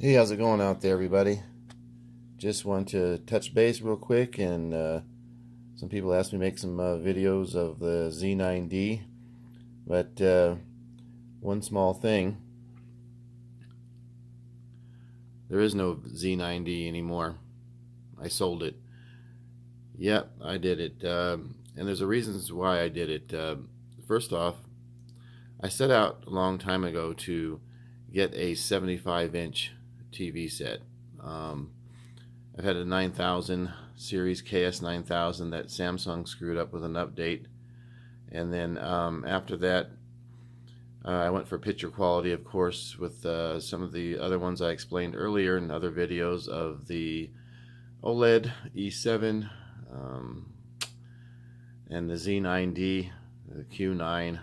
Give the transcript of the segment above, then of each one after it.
Hey, how's it going out there, everybody? Just want to touch base real quick, and some people asked me to make some videos of the Z9D, but one small thing, there is no Z9D anymore. I sold it. Yep, I did it, and there's a reasons why I did it. First off, I set out a long time ago to get a 75-inch TV set. I've had a 9000 series KS 9000 that Samsung screwed up with an update, and then after that I went for picture quality, of course, with some of the other ones I explained earlier in other videos of the OLED E7 and the Z9D, the Q9, and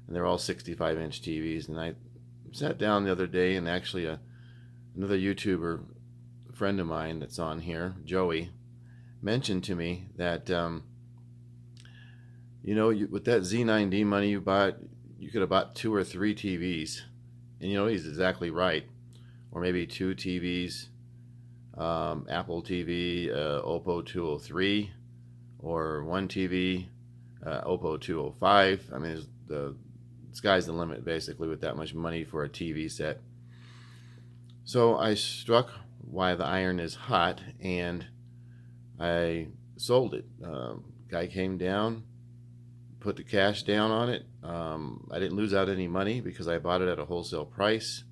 they're all 65-inch TVs. And I sat down the other day, and actually another YouTuber friend of mine that's on here, Joey, mentioned to me that with that Z9D money you bought, you could have bought 2 or 3 TVs. And he's exactly right. Or maybe 2 TVs, Apple TV, Oppo 203, or 1 TV, Oppo 205. I mean, the sky's the limit basically with that much money for a TV set. So I struck while the iron is hot, and I sold it. Guy came down, put the cash down on it. I didn't lose out any money because I bought it at a wholesale price,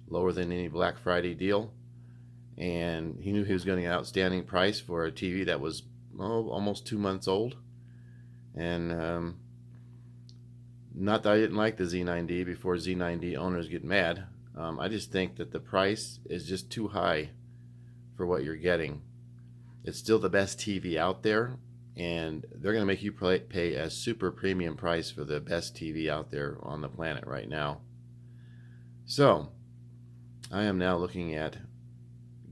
lower than any Black Friday deal, and he knew he was getting an outstanding price for a TV that was almost 2 months old. And not that I didn't like the Z9D before Z9D owners get mad. I just think that the price is just too high for what you're getting. It's still the best TV out there, and they're going to make you pay a super premium price for the best TV out there on the planet right now. So I am now looking at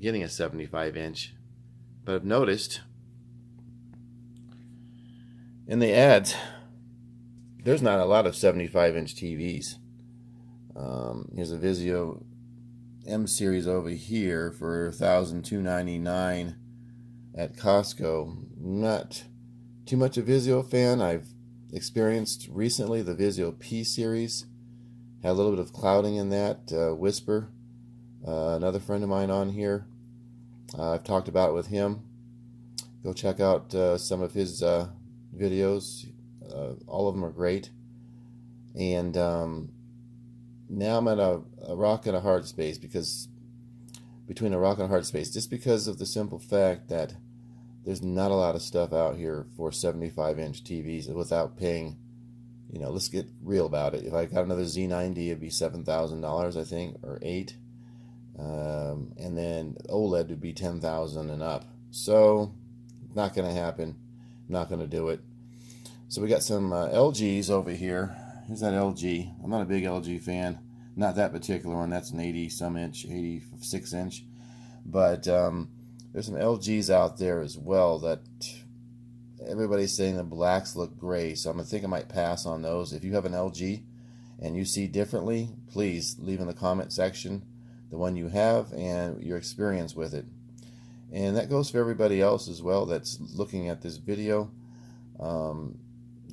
getting a 75-inch, but I've noticed in the ads there's not a lot of 75-inch TVs. Here's a Vizio M series over here for $1,299 at Costco. Not too much a Vizio fan. I've experienced recently the Vizio P series. Had a little bit of clouding in that. Whisper, another friend of mine on here. I've talked about it with him. Go check out some of his videos. All of them are great. And now I'm at a rock and a hard space, between a rock and a hard space, just because of the simple fact that there's not a lot of stuff out here for 75-inch TVs without paying, let's get real about it. If I got another Z9D, it'd be $7,000, I think, or $8,000. And then OLED would be $10,000 and up. So, not going to happen. Not going to do it. So we got some LGs over here. Here's that LG. I'm not a big LG fan. Not that particular one. That's an 80-some inch, 86-inch. But there's some LGs out there as well that everybody's saying the blacks look gray. So I think I might pass on those. If you have an LG and you see differently, please leave in the comment section the one you have and your experience with it. And that goes for everybody else as well that's looking at this video.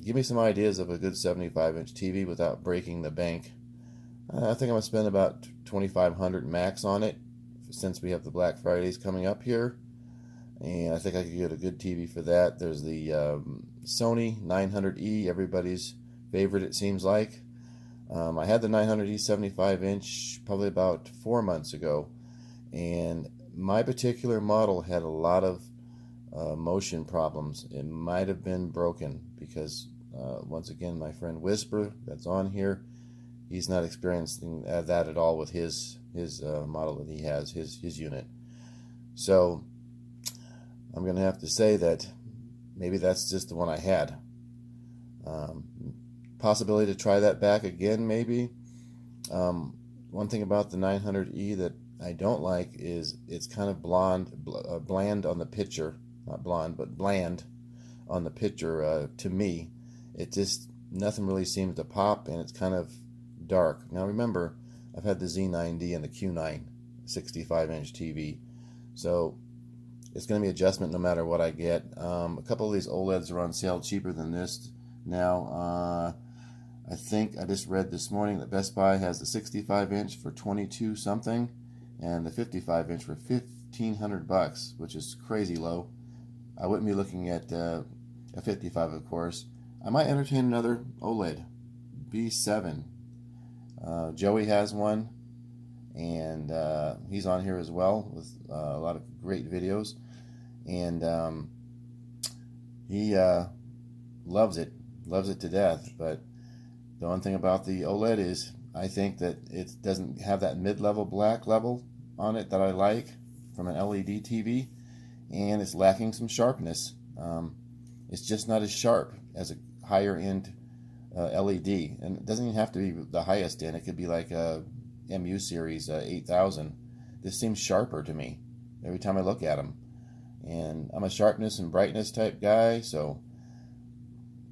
Give me some ideas of a good 75-inch TV without breaking the bank. I think I'm going to spend about $2,500 max on it, since we have the Black Fridays coming up here. And I think I could get a good TV for that. There's the Sony 900E, everybody's favorite it seems like. I had the 900E 75-inch probably about 4 months ago. And my particular model had a lot of motion problems. It might have been broken because once again, my friend Whisper that's on here, he's not experiencing that at all with his model that he has, his unit. So I'm going to have to say that maybe that's just the one I had. Possibility to try that back again, maybe. One thing about the 900E that I don't like is it's kind of bland on the picture. Not blonde, but bland on the picture. To me, it just, nothing really seems to pop, and it's kind of dark. Now remember, I've had the Z9D and the Q9 65-inch TV. So it's going to be adjustment no matter what I get. A couple of these OLEDs are on sale cheaper than this now. I think I just read this morning that Best Buy has the 65-inch for 22 something and the 55-inch for $1,500, which is crazy low. I wouldn't be looking at a 55, of course. I might entertain another OLED, B7. Joey has one, and he's on here as well with a lot of great videos, and he loves it to death. But the one thing about the OLED is I think that it doesn't have that mid-level black level on it that I like from an LED TV, and it's lacking some sharpness. It's just not as sharp as a higher end LED, and it doesn't even have to be the highest end. It could be like a MU series 8000. This seems sharper to me every time I look at them, and I'm a sharpness and brightness type guy, so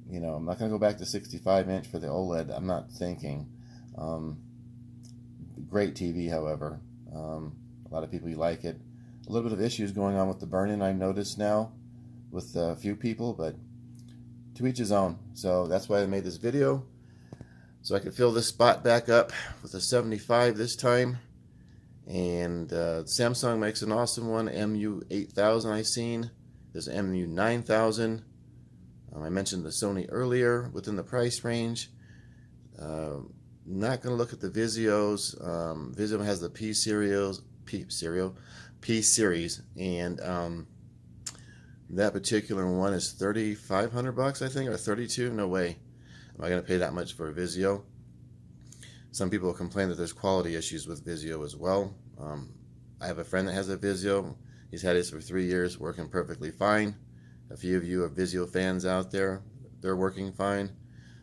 you know, I'm not going to go back to 65-inch for the OLED. I'm not thinking. Great TV, however. A lot of people like it. A little bit of issues going on with the burn-in, I noticed now, with a few people, but to each his own. So that's why I made this video, so I could fill this spot back up with a 75 this time. And Samsung makes an awesome one, MU8000 I seen. There's MU9000. I mentioned the Sony earlier within the price range. Not going to look at the Vizios. Vizio has the P series, and that particular one is $3,500, I think, or 32. No way am I going to pay that much for a Vizio. Some people complain that there's quality issues with Vizio as well. I have a friend that has a Vizio. He's had his for 3 years, working perfectly fine. A few of you are Vizio fans out there. They're working fine.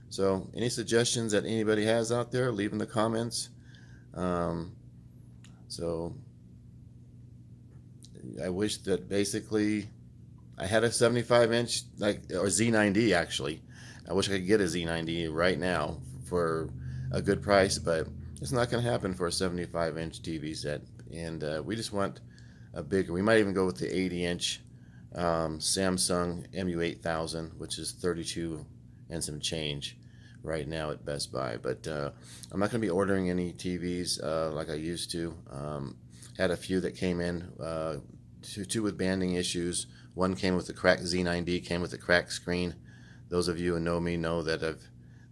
So any suggestions that anybody has out there, leave in the comments. So I wish that basically I had a 75-inch, or Z9D actually. I wish I could get a Z9D right now for a good price, but it's not going to happen for a 75-inch TV set. And we just want a bigger. We might even go with the 80-inch Samsung MU8000, which is 32 and some change right now at Best Buy. But I'm not going to be ordering any TVs like I used to. Had a few that came in, two with banding issues. One came with the cracked Z9D, came with a cracked screen. Those of you who know me know that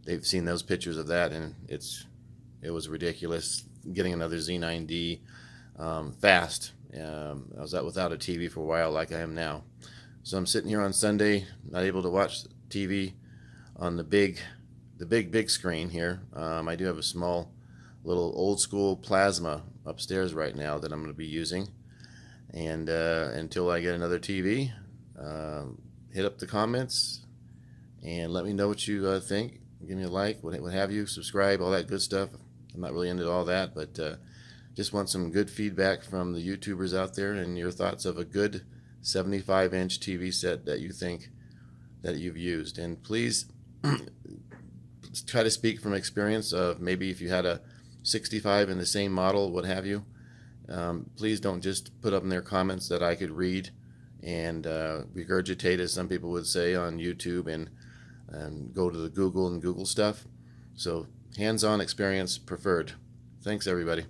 they've seen those pictures of that, and it was ridiculous getting another Z9D fast. I was out without a TV for a while, like I am now. So I'm sitting here on Sunday, not able to watch TV on the big screen here. I do have a small, little old school plasma upstairs right now that I'm going to be using. And until I get another TV, hit up the comments and let me know what you think. Give me a like, what have you, subscribe, all that good stuff. I'm not really into all that, but just want some good feedback from the YouTubers out there and your thoughts of a good 75-inch TV set that you think that you've used. And please try to speak from experience of maybe if you had a 65 in the same model, what have you. Please don't just put up in their comments that I could read and regurgitate, as some people would say on YouTube, and go to the Google and Google stuff. So hands-on experience preferred. Thanks, everybody.